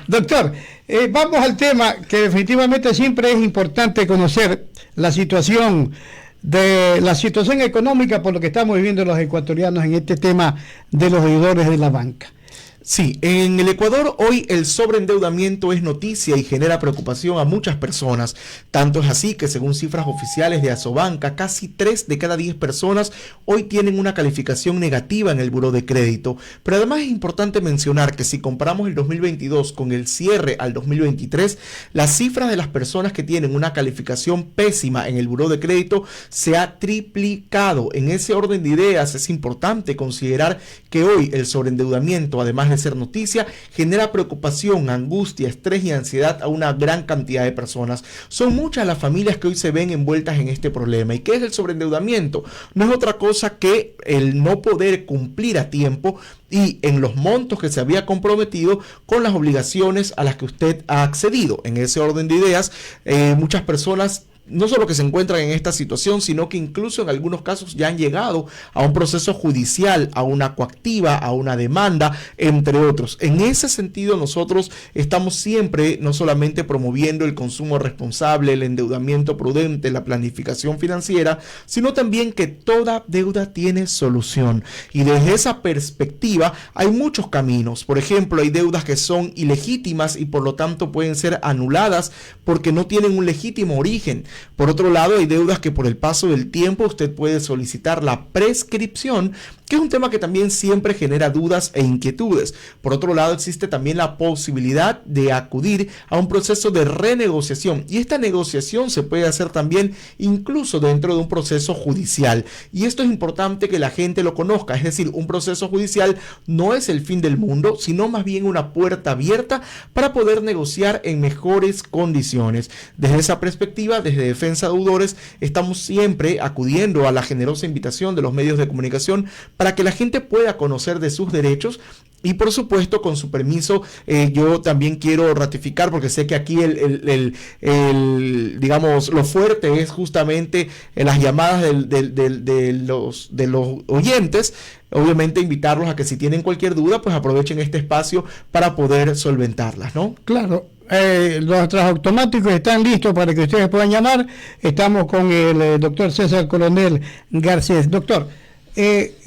Doctor, vamos al tema que definitivamente siempre es importante conocer la situación económica por lo que estamos viviendo los ecuatorianos en este tema de los deudores de la banca. Sí, en el Ecuador hoy el sobreendeudamiento es noticia y genera preocupación a muchas personas. Tanto es así que según cifras oficiales de Asobanca, casi 3 de cada 10 personas hoy tienen una calificación negativa en el buró de crédito. Pero además es importante mencionar que si comparamos el 2022 con el cierre al 2023, las cifras de las personas que tienen una calificación pésima en el buró de crédito se ha triplicado. En ese orden de ideas es importante considerar que hoy el sobreendeudamiento, además de ser noticia, genera preocupación, angustia, estrés y ansiedad a una gran cantidad de personas. Son muchas las familias que hoy se ven envueltas en este problema. ¿Y qué es el sobreendeudamiento? No es otra cosa que el no poder cumplir a tiempo y en los montos que se había comprometido con las obligaciones a las que usted ha accedido. En ese orden de ideas, muchas personas no solo que se encuentran en esta situación, sino que incluso en algunos casos ya han llegado a un proceso judicial, a una coactiva, a una demanda, entre otros. En ese sentido, nosotros estamos siempre no solamente promoviendo el consumo responsable, el endeudamiento prudente, la planificación financiera, sino también que toda deuda tiene solución. Y desde esa perspectiva hay muchos caminos. Por ejemplo, hay deudas que son ilegítimas y por lo tanto pueden ser anuladas porque no tienen un legítimo origen. Por otro lado, hay deudas que por el paso del tiempo usted puede solicitar la prescripción, que es un tema que también siempre genera dudas e inquietudes. Por otro lado, existe también la posibilidad de acudir a un proceso de renegociación, y esta negociación se puede hacer también incluso dentro de un proceso judicial. Y esto es importante que la gente lo conozca, es decir, un proceso judicial no es el fin del mundo, sino más bien una puerta abierta para poder negociar en mejores condiciones. Desde esa perspectiva, desde Defensa de Deudores, estamos siempre acudiendo a la generosa invitación de los medios de comunicación para que la gente pueda conocer de sus derechos. Y por supuesto, con su permiso, yo también quiero ratificar, porque sé que aquí digamos, lo fuerte es justamente las llamadas de los oyentes. Obviamente invitarlos a que si tienen cualquier duda, pues aprovechen este espacio para poder solventarlas, ¿no? Claro. Los automáticos están listos para que ustedes puedan llamar. Estamos con el doctor César Coronel Garcés. Doctor,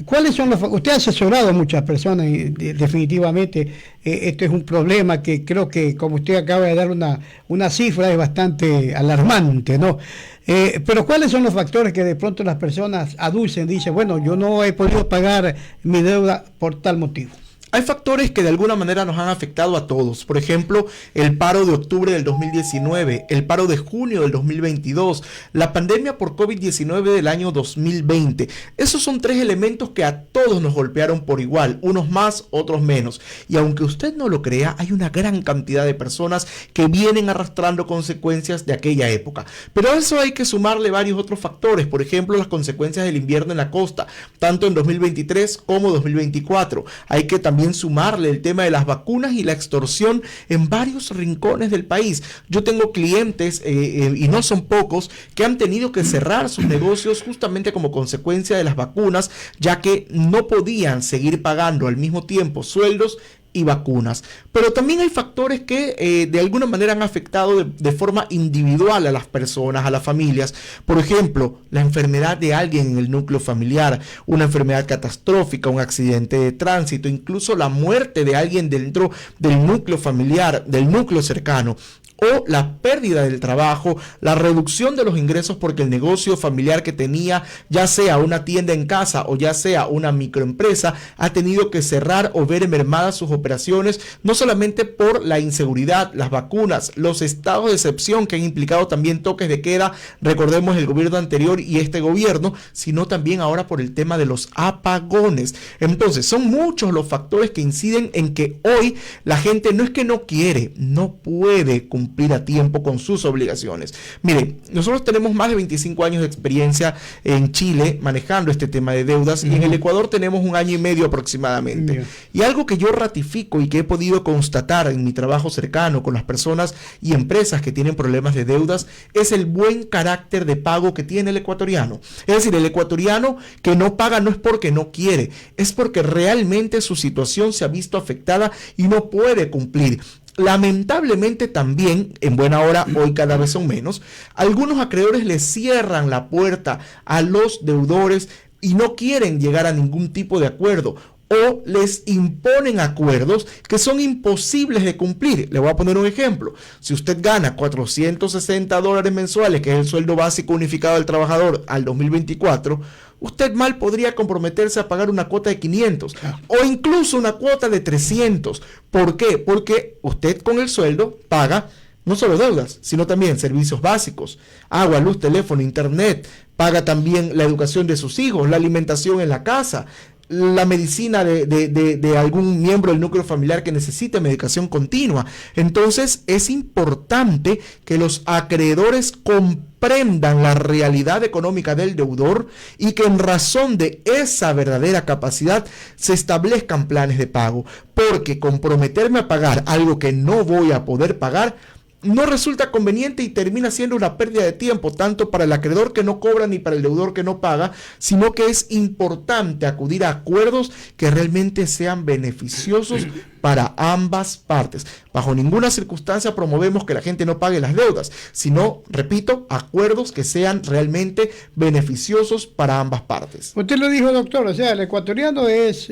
¿cuáles son usted ha asesorado a muchas personas y definitivamente este es un problema que creo que, como usted acaba de dar una cifra, es bastante alarmante, ¿no? Pero ¿cuáles son los factores que de pronto las personas aducen? Dicen, bueno, yo no he podido pagar mi deuda por tal motivo. Hay factores que de alguna manera nos han afectado a todos. Por ejemplo, el paro de octubre del 2019, el paro de junio del 2022, la pandemia por COVID-19 del año 2020. Esos son 3 elementos que a todos nos golpearon por igual, unos más, otros menos. Y aunque usted no lo crea, hay una gran cantidad de personas que vienen arrastrando consecuencias de aquella época. Pero a eso hay que sumarle varios otros factores. Por ejemplo, las consecuencias del invierno en la costa, tanto en 2023 como 2024. Hay que también sumarle el tema de las vacunas y la extorsión en varios rincones del país. Yo tengo clientes, y no son pocos, que han tenido que cerrar sus negocios justamente como consecuencia de las vacunas, ya que no podían seguir pagando al mismo tiempo sueldos y vacunas. Pero también hay factores que de alguna manera han afectado de forma individual a las personas, a las familias. Por ejemplo, la enfermedad de alguien en el núcleo familiar, una enfermedad catastrófica, un accidente de tránsito, incluso la muerte de alguien dentro del núcleo familiar, del núcleo cercano. O la pérdida del trabajo, la reducción de los ingresos porque el negocio familiar que tenía, ya sea una tienda en casa o ya sea una microempresa, ha tenido que cerrar o ver mermadas sus operaciones, no solamente por la inseguridad, las vacunas, los estados de excepción que han implicado también toques de queda, recordemos el gobierno anterior y este gobierno, sino también ahora por el tema de los apagones. Entonces, son muchos los factores que inciden en que hoy la gente no es que no quiere, no puede cumplir a tiempo con sus obligaciones. Miren, nosotros tenemos más de 25 años de experiencia en Chile manejando este tema de deudas, y en el Ecuador tenemos 1 año y medio aproximadamente. Y algo que yo ratifico y que he podido constatar en mi trabajo cercano con las personas y empresas que tienen problemas de deudas es el buen carácter de pago que tiene el ecuatoriano. Es decir, el ecuatoriano que no paga no es porque no quiere, es porque realmente su situación se ha visto afectada y no puede cumplir. Lamentablemente también, en buena hora, hoy cada vez son menos, algunos acreedores le cierran la puerta a los deudores y no quieren llegar a ningún tipo de acuerdo, o les imponen acuerdos que son imposibles de cumplir. Le voy a poner un ejemplo. Si usted gana $460 mensuales, que es el sueldo básico unificado del trabajador al 2024, usted mal podría comprometerse a pagar una cuota de 500 o incluso una cuota de 300. ¿Por qué? Porque usted con el sueldo paga no solo deudas, sino también servicios básicos, agua, luz, teléfono, internet, paga también la educación de sus hijos, la alimentación en la casa, la medicina de algún miembro del núcleo familiar que necesite medicación continua. Entonces es importante que los acreedores comprendan la realidad económica del deudor y que en razón de esa verdadera capacidad se establezcan planes de pago, porque comprometerme a pagar algo que no voy a poder pagar no resulta conveniente y termina siendo una pérdida de tiempo, tanto para el acreedor que no cobra ni para el deudor que no paga, sino que es importante acudir a acuerdos que realmente sean beneficiosos para ambas partes. Bajo ninguna circunstancia promovemos que la gente no pague las deudas, sino, repito, acuerdos que sean realmente beneficiosos para ambas partes. Usted lo dijo, doctor, o sea, el ecuatoriano es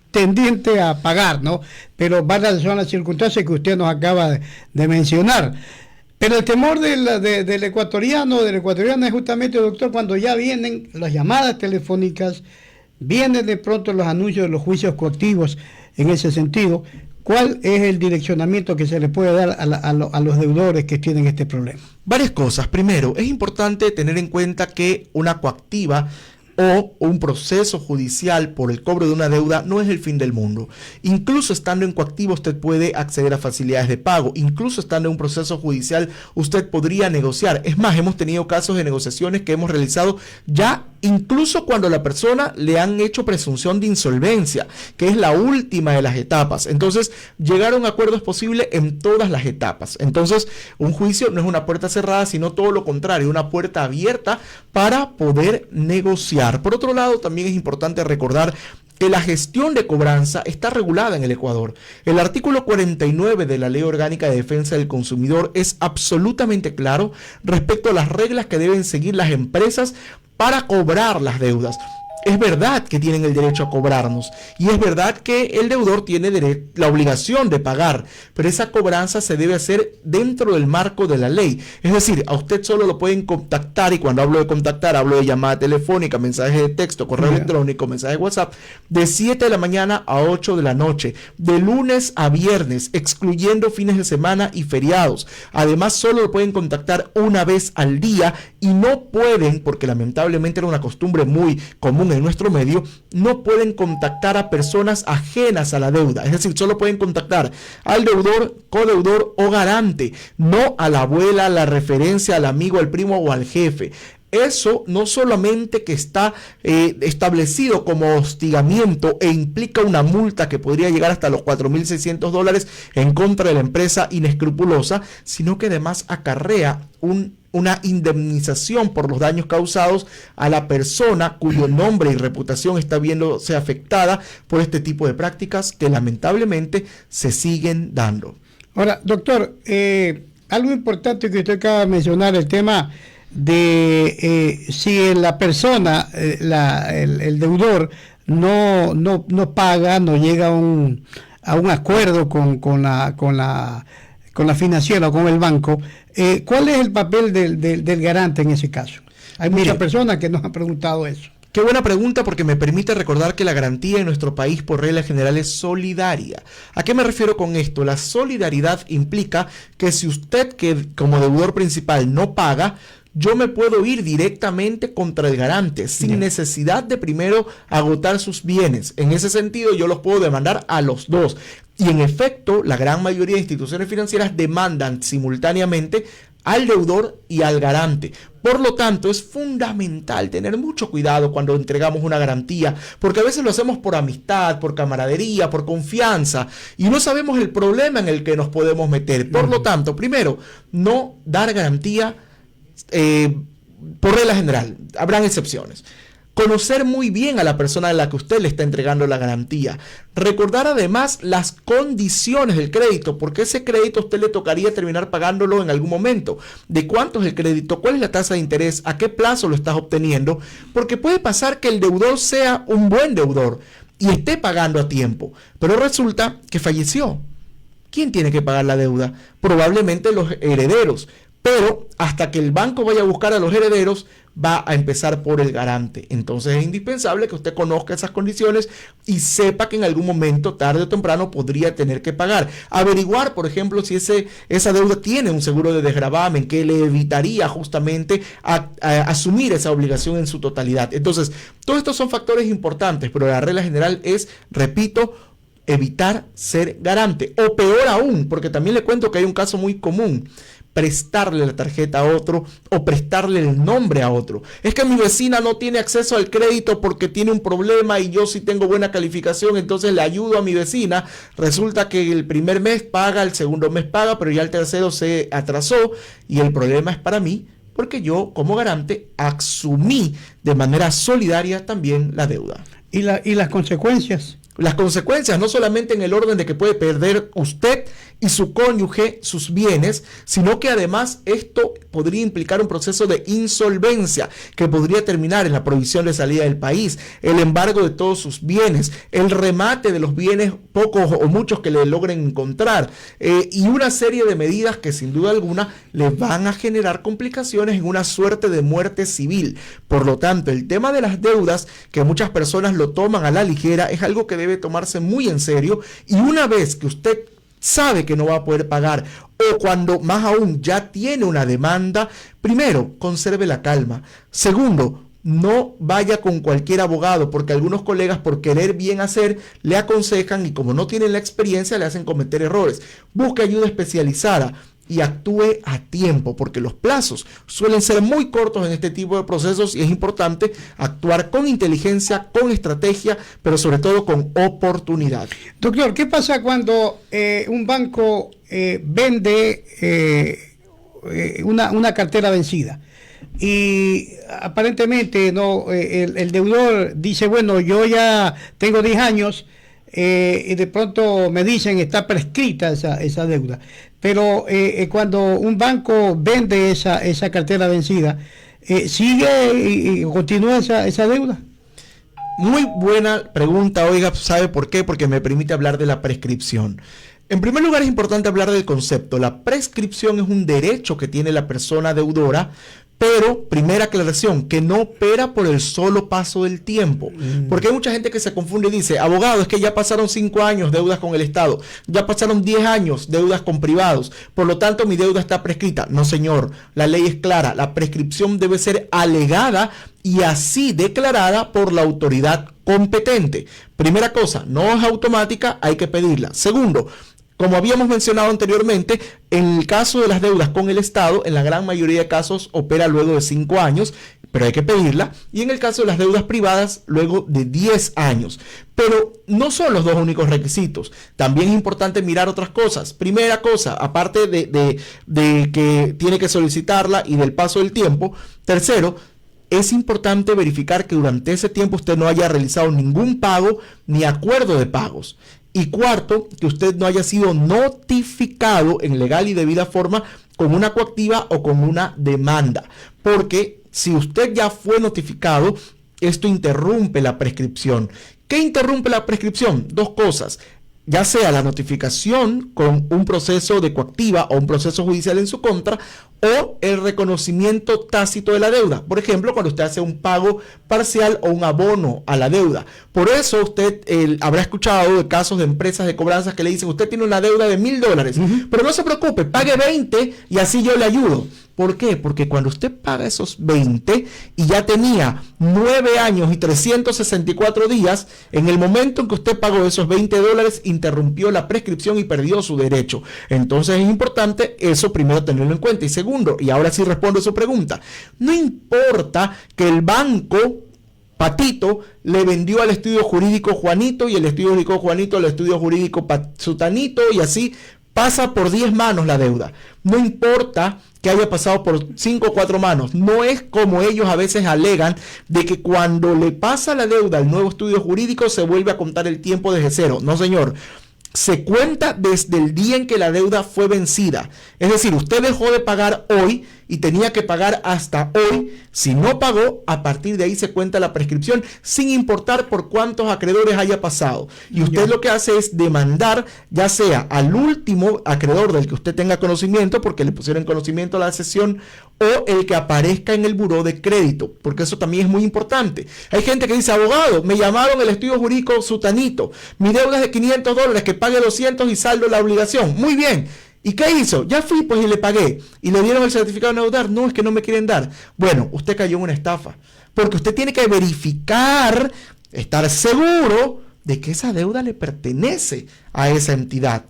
tendiente a pagar, ¿no? Pero varias son las circunstancias que usted nos acaba de mencionar. Pero el temor del ecuatoriana es justamente, doctor, cuando ya vienen las llamadas telefónicas, vienen de pronto los anuncios de los juicios coactivos en ese sentido. ¿Cuál es el direccionamiento que se le puede dar a los deudores que tienen este problema? Varias cosas. Primero, es importante tener en cuenta que una coactiva o un proceso judicial por el cobro de una deuda no es el fin del mundo. Incluso estando en coactivo usted puede acceder a facilidades de pago. Incluso estando en un proceso judicial usted podría negociar. Es más, hemos tenido casos de negociaciones que hemos realizado ya incluso cuando a la persona le han hecho presunción de insolvencia, que es la última de las etapas. Entonces, llegar a un acuerdo es posible en todas las etapas. Entonces, un juicio no es una puerta cerrada, sino todo lo contrario, una puerta abierta para poder negociar. Por otro lado, también es importante recordar que la gestión de cobranza está regulada en el Ecuador. El artículo 49 de la Ley Orgánica de Defensa del Consumidor es absolutamente claro respecto a las reglas que deben seguir las empresas para cobrar las deudas. Es verdad que tienen el derecho a cobrarnos y es verdad que el deudor tiene la obligación de pagar, pero esa cobranza se debe hacer dentro del marco de la ley. Es decir, a usted solo lo pueden contactar, y cuando hablo de contactar hablo de llamada telefónica, mensaje de texto, correo electrónico, mensaje de WhatsApp, de 7 de la mañana a 8 de la noche, de lunes a viernes, excluyendo fines de semana y feriados. Además, solo lo pueden contactar una vez al día y no pueden, porque lamentablemente era una costumbre muy común en nuestro medio, no pueden contactar a personas ajenas a la deuda. Es decir, solo pueden contactar al deudor, codeudor o garante, no a la abuela, a la referencia, al amigo, al primo o al jefe. Eso no solamente que está establecido como hostigamiento e implica una multa que podría llegar hasta los $4.600 en contra de la empresa inescrupulosa, sino que además acarrea una indemnización por los daños causados a la persona cuyo nombre y reputación está viéndose afectada por este tipo de prácticas que lamentablemente se siguen dando. Ahora, doctor, algo importante que usted acaba de mencionar, el tema de si la persona, el deudor, no paga, no llega a un acuerdo con la financiera o con el banco, ¿cuál es el papel del garante en ese caso? Hay muchas personas que nos han preguntado eso. Qué buena pregunta, porque me permite recordar que la garantía en nuestro país por regla general es solidaria. ¿A qué me refiero con esto? La solidaridad implica que si usted, que como deudor principal, no paga, yo me puedo ir directamente contra el garante sin necesidad de primero agotar sus bienes. En ese sentido, yo los puedo demandar a los dos. Y en efecto, la gran mayoría de instituciones financieras demandan simultáneamente al deudor y al garante. Por lo tanto, es fundamental tener mucho cuidado cuando entregamos una garantía, porque a veces lo hacemos por amistad, por camaradería, por confianza, y no sabemos el problema en el que nos podemos meter. Por lo tanto, primero, no dar garantía por regla general. Habrán excepciones. Conocer muy bien a la persona a la que usted le está entregando la garantía. Recordar además las condiciones del crédito, porque ese crédito a usted le tocaría terminar pagándolo en algún momento. ¿De cuánto es el crédito? ¿Cuál es la tasa de interés? ¿A qué plazo lo estás obteniendo? Porque puede pasar que el deudor sea un buen deudor y esté pagando a tiempo, pero resulta que falleció. ¿Quién tiene que pagar la deuda? Probablemente los herederos. Pero hasta que el banco vaya a buscar a los herederos, va a empezar por el garante. Entonces es indispensable que usted conozca esas condiciones y sepa que en algún momento, tarde o temprano, podría tener que pagar. Averiguar, por ejemplo, si esa deuda tiene un seguro de desgravamen que le evitaría justamente a asumir esa obligación en su totalidad. Entonces, todos estos son factores importantes, pero la regla general es, repito, evitar ser garante. O peor aún, porque también le cuento que hay un caso muy común: prestarle la tarjeta a otro o prestarle el nombre a otro. Es que mi vecina no tiene acceso al crédito porque tiene un problema y yo sí tengo buena calificación, entonces le ayudo a mi vecina. Resulta que el primer mes paga, el segundo mes paga, pero ya el tercero se atrasó y el problema es para mí, porque yo como garante asumí de manera solidaria también la deuda. ¿Y las consecuencias? Las consecuencias, no solamente en el orden de que puede perder usted y su cónyuge sus bienes, sino que además esto podría implicar un proceso de insolvencia que podría terminar en la prohibición de salida del país, el embargo de todos sus bienes, el remate de los bienes, pocos o muchos que le logren encontrar, y una serie de medidas que sin duda alguna le van a generar complicaciones en una suerte de muerte civil. Por lo tanto, el tema de las deudas, que muchas personas lo toman a la ligera, es algo que debe tomarse muy en serio, y una vez que usted sabe que no va a poder pagar, o cuando más aún ya tiene una demanda, primero, conserve la calma. Segundo, no vaya con cualquier abogado, porque algunos colegas, por querer bien hacer, le aconsejan y como no tienen la experiencia, le hacen cometer errores. Busque ayuda especializada y actúe a tiempo, porque los plazos suelen ser muy cortos en este tipo de procesos y es importante actuar con inteligencia, con estrategia, pero sobre todo con oportunidad. Doctor, ¿qué pasa cuando un banco vende una cartera vencida? Y aparentemente el deudor dice, bueno, yo ya tengo 10 años y de pronto me dicen está prescrita esa deuda. Pero cuando un banco vende esa cartera vencida, ¿sigue y continúa esa deuda? Muy buena pregunta, oiga, ¿sabe por qué? Porque me permite hablar de la prescripción. En primer lugar, es importante hablar del concepto. La prescripción es un derecho que tiene la persona deudora, pero, primera aclaración, que no opera por el solo paso del tiempo. Porque hay mucha gente que se confunde y dice, abogado, es que ya pasaron 5 años deudas con el Estado, ya pasaron 10 años deudas con privados, por lo tanto mi deuda está prescrita. No, señor, la ley es clara, la prescripción debe ser alegada y así declarada por la autoridad competente. Primera cosa, no es automática, hay que pedirla. Segundo, como habíamos mencionado anteriormente, en el caso de las deudas con el Estado, en la gran mayoría de casos opera luego de 5 años, pero hay que pedirla, y en el caso de las deudas privadas, luego de 10 años. Pero no son los dos únicos requisitos, también es importante mirar otras cosas. Primera cosa, aparte de que tiene que solicitarla y del paso del tiempo. Tercero, es importante verificar que durante ese tiempo usted no haya realizado ningún pago ni acuerdo de pagos. Y cuarto, que usted no haya sido notificado en legal y debida forma con una coactiva o con una demanda. Porque si usted ya fue notificado, esto interrumpe la prescripción. ¿Qué interrumpe la prescripción? Dos cosas. Ya sea la notificación con un proceso de coactiva o un proceso judicial en su contra, o el reconocimiento tácito de la deuda. Por ejemplo, cuando usted hace un pago parcial o un abono a la deuda. Por eso usted habrá escuchado de casos de empresas de cobranzas que le dicen, usted tiene una deuda de $1,000, pero no se preocupe, pague 20 y así yo le ayudo. ¿Por qué? Porque cuando usted paga esos 20 y ya tenía 9 años y 364 días, en el momento en que usted pagó esos $20, interrumpió la prescripción y perdió su derecho. Entonces es importante eso primero tenerlo en cuenta. Y segundo, y ahora sí respondo a su pregunta, no importa que el banco Patito le vendió al estudio jurídico Juanito y el estudio jurídico Juanito al estudio jurídico Sutanito y así. pasa por 10 manos la deuda. No importa que haya pasado por 5 o 4 manos. No es como ellos a veces alegan de que cuando le pasa la deuda al nuevo estudio jurídico se vuelve a contar el tiempo desde cero. No, señor. Se cuenta desde el día en que la deuda fue vencida. Es decir, usted dejó de pagar hoy y tenía que pagar hasta hoy. Si no pagó, a partir de ahí se cuenta la prescripción, sin importar por cuántos acreedores haya pasado. Y usted lo que hace es demandar, ya sea al último acreedor del que usted tenga conocimiento, porque le pusieron conocimiento a la sesión, o el que aparezca en el buró de crédito, porque eso también es muy importante. Hay gente que dice, abogado, me llamaron el estudio jurídico sutanito, mi deuda es de $500, que pague 200 y saldo la obligación. Muy bien. ¿Y qué hizo? Ya fui pues y le pagué. Y le dieron el certificado de no deudor. No, es que no me quieren dar. Bueno, usted cayó en una estafa. Porque usted tiene que verificar, estar seguro de que esa deuda le pertenece a esa entidad.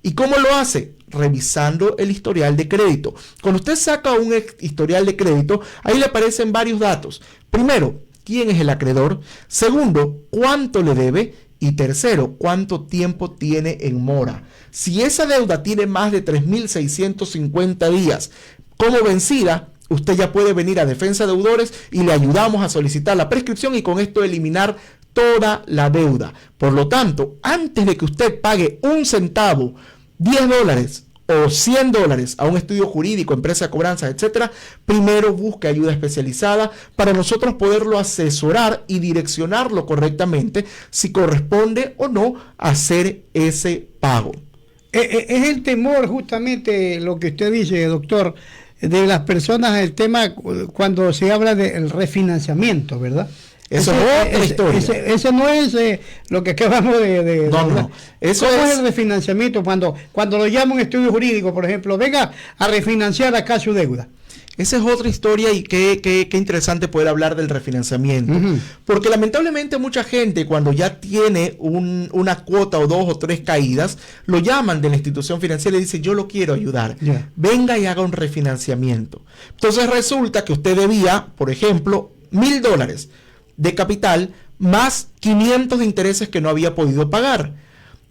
¿Y cómo lo hace? Revisando el historial de crédito. Cuando usted saca un historial de crédito, ahí le aparecen varios datos. Primero, ¿quién es el acreedor? Segundo, ¿cuánto le debe? Y tercero, ¿cuánto tiempo tiene en mora? Si esa deuda tiene más de 3.650 días como vencida, usted ya puede venir a Defensa de Deudores y le ayudamos a solicitar la prescripción y con esto eliminar toda la deuda. Por lo tanto, antes de que usted pague un centavo, $10 o $100 a un estudio jurídico, empresa de cobranza, etcétera, primero busque ayuda especializada para nosotros poderlo asesorar y direccionarlo correctamente si corresponde o no hacer ese pago. Es el temor justamente lo que usted dice, doctor, de las personas, el tema cuando se habla del refinanciamiento, ¿verdad? Eso es otra historia. Ese no es lo que acabamos de no. Eso ¿Cómo es el refinanciamiento? Cuando lo llama un estudio jurídico, por ejemplo, venga a refinanciar acá su deuda. Esa es otra historia y qué interesante poder hablar del refinanciamiento. Porque lamentablemente mucha gente cuando ya tiene una cuota o 2 o 3 caídas, lo llaman de la institución financiera y dice, yo lo quiero ayudar. Venga y haga un refinanciamiento. Entonces resulta que usted debía, por ejemplo, $1,000 de capital más 500 de intereses que no había podido pagar.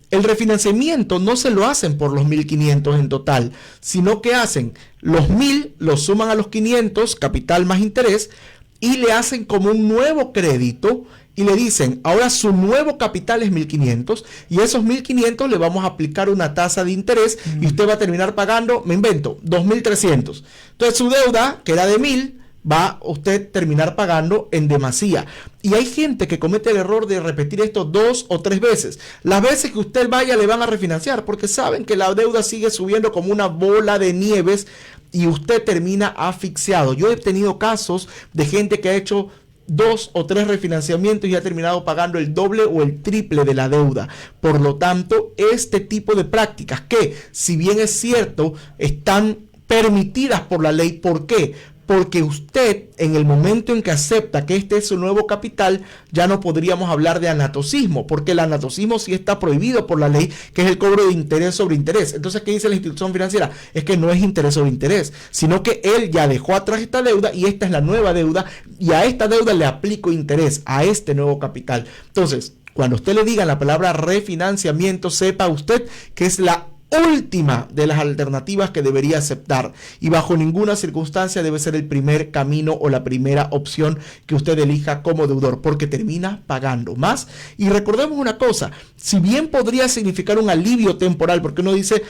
El refinanciamiento no se lo hacen por los 1.500 en total, sino que hacen los 1.000, los suman a los 500, capital más interés, y le hacen como un nuevo crédito y le dicen, ahora su nuevo capital es 1.500 y esos 1.500 le vamos a aplicar una tasa de interés y usted va a terminar pagando, me invento, 2.300. Entonces su deuda, que era de 1.000, va usted terminar pagando en demasía. Y hay gente que comete el error de repetir esto 2 o 3 veces. Las veces que usted vaya le van a refinanciar porque saben que la deuda sigue subiendo como una bola de nieves y usted termina asfixiado. Yo he tenido casos de gente que ha hecho 2 o 3 refinanciamientos y ha terminado pagando el doble o el triple de la deuda. Por lo tanto, este tipo de prácticas que, si bien es cierto, están permitidas por la ley, ¿por qué? Porque usted, en el momento en que acepta que este es su nuevo capital, ya no podríamos hablar de anatocismo, porque el anatocismo sí está prohibido por la ley, que es el cobro de interés sobre interés. Entonces, ¿qué dice la institución financiera? Es que no es interés sobre interés, sino que él ya dejó atrás esta deuda y esta es la nueva deuda, y a esta deuda le aplico interés, a este nuevo capital. Entonces, cuando usted le diga la palabra refinanciamiento, sepa usted que es la última de las alternativas que debería aceptar y bajo ninguna circunstancia debe ser el primer camino o la primera opción que usted elija como deudor, porque termina pagando más. Y recordemos una cosa, si bien podría significar un alivio temporal, porque uno dice,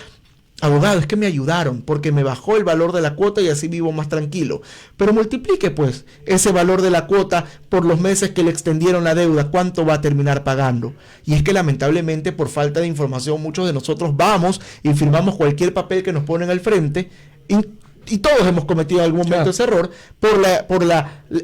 abogado, es que me ayudaron porque me bajó el valor de la cuota y así vivo más tranquilo, pero multiplique pues ese valor de la cuota por los meses que le extendieron la deuda, ¿cuánto va a terminar pagando? Y es que lamentablemente por falta de información muchos de nosotros vamos y firmamos cualquier papel que nos ponen al frente y todos hemos cometido en algún momento ese error por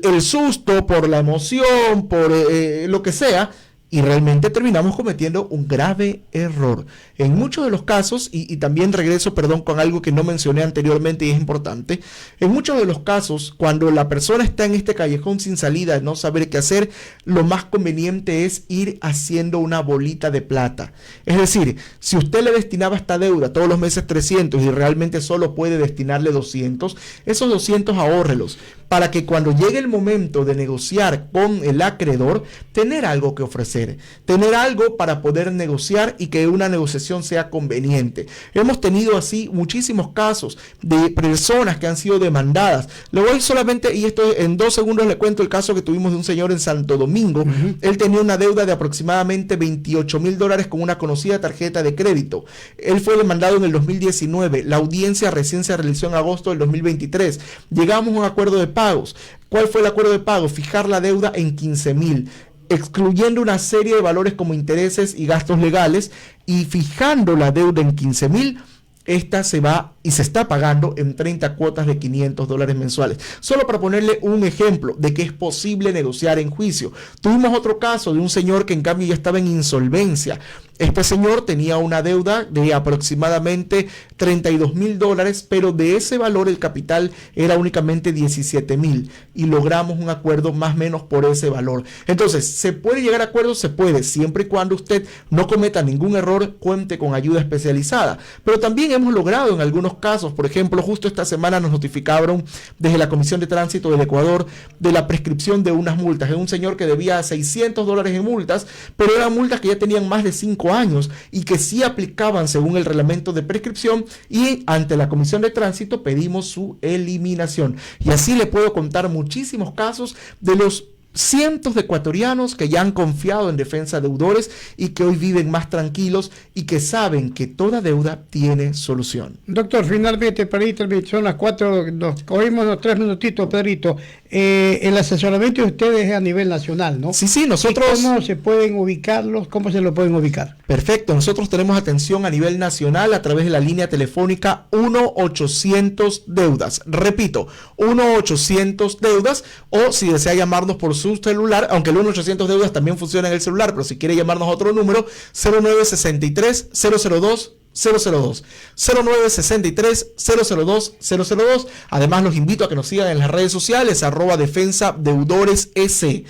el susto, por la emoción, por lo que sea. Y realmente terminamos cometiendo un grave error. En muchos de los casos, y también regreso, con algo que no mencioné anteriormente y es importante, en muchos de los casos, cuando la persona está en este callejón sin salida, de no saber qué hacer, lo más conveniente es ir haciendo una bolita de plata. Es decir, si usted le destinaba esta deuda todos los meses 300 y realmente solo puede destinarle 200, esos 200 ahórrelos, para que cuando llegue el momento de negociar con el acreedor, tener algo que ofrecer. hacer, tener algo para poder negociar y que una negociación sea conveniente. Hemos tenido así muchísimos casos de personas que han sido demandadas. Le voy solamente, y esto en 2 segundos le cuento el caso que tuvimos de un señor en Santo Domingo. Él tenía una deuda de aproximadamente $28,000 con una conocida tarjeta de crédito. Él fue demandado en el 2019. La audiencia recién se realizó en agosto del 2023. Llegamos a un acuerdo de pagos. ¿Cuál fue el acuerdo de pago? Fijar la deuda en 15,000, excluyendo una serie de valores como intereses y gastos legales, y fijando la deuda en 15,000. Esta se va y se está pagando en 30 cuotas de $500 mensuales. Solo para ponerle un ejemplo de que es posible negociar en juicio. Tuvimos otro caso de un señor que en cambio ya estaba en insolvencia. Este señor tenía una deuda de aproximadamente $32,000, pero de ese valor el capital era únicamente 17,000 y logramos un acuerdo más o menos por ese valor. Entonces, ¿se puede llegar a acuerdos? Se puede, siempre y cuando usted no cometa ningún error, cuente con ayuda especializada. Pero también hemos logrado en algunos casos, por ejemplo, justo esta semana nos notificaron desde la Comisión de Tránsito del Ecuador de la prescripción de unas multas. Es un señor que debía $600 en multas, pero eran multas que ya tenían más de 5 años y que sí aplicaban según el reglamento de prescripción, y ante la Comisión de Tránsito pedimos su eliminación. Y así le puedo contar muchísimos casos de los cientos de ecuatorianos que ya han confiado en Defensa Deudores y que hoy viven más tranquilos y que saben que toda deuda tiene solución. Doctor, finalmente, Pedrito, son las 4, oímos los 3 minutitos, Pedrito. El asesoramiento de ustedes es a nivel nacional, ¿no? Sí, nosotros... ¿Cómo se pueden ubicarlos? ¿Cómo se lo pueden ubicar? Perfecto, nosotros tenemos atención a nivel nacional a través de la línea telefónica 1-800-DEUDAS. Repito, 1-800-DEUDAS, o si desea llamarnos por su celular, aunque el 1-800-DEUDAS también funciona en el celular, pero si quiere llamarnos a otro número, 0963-002 002 0963-002-002. Además, los invito a que nos sigan en las redes sociales, @Defensa Deudores S,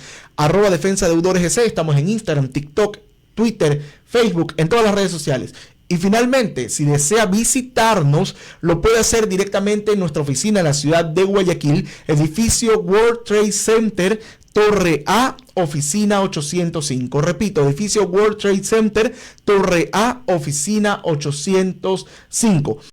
@Defensa Deudores S. Estamos en Instagram, TikTok, Twitter, Facebook, en todas las redes sociales. Y finalmente, si desea visitarnos, lo puede hacer directamente en nuestra oficina en la ciudad de Guayaquil, edificio World Trade Center, Torre A, oficina 805. Repito, edificio World Trade Center, Torre A, oficina 805.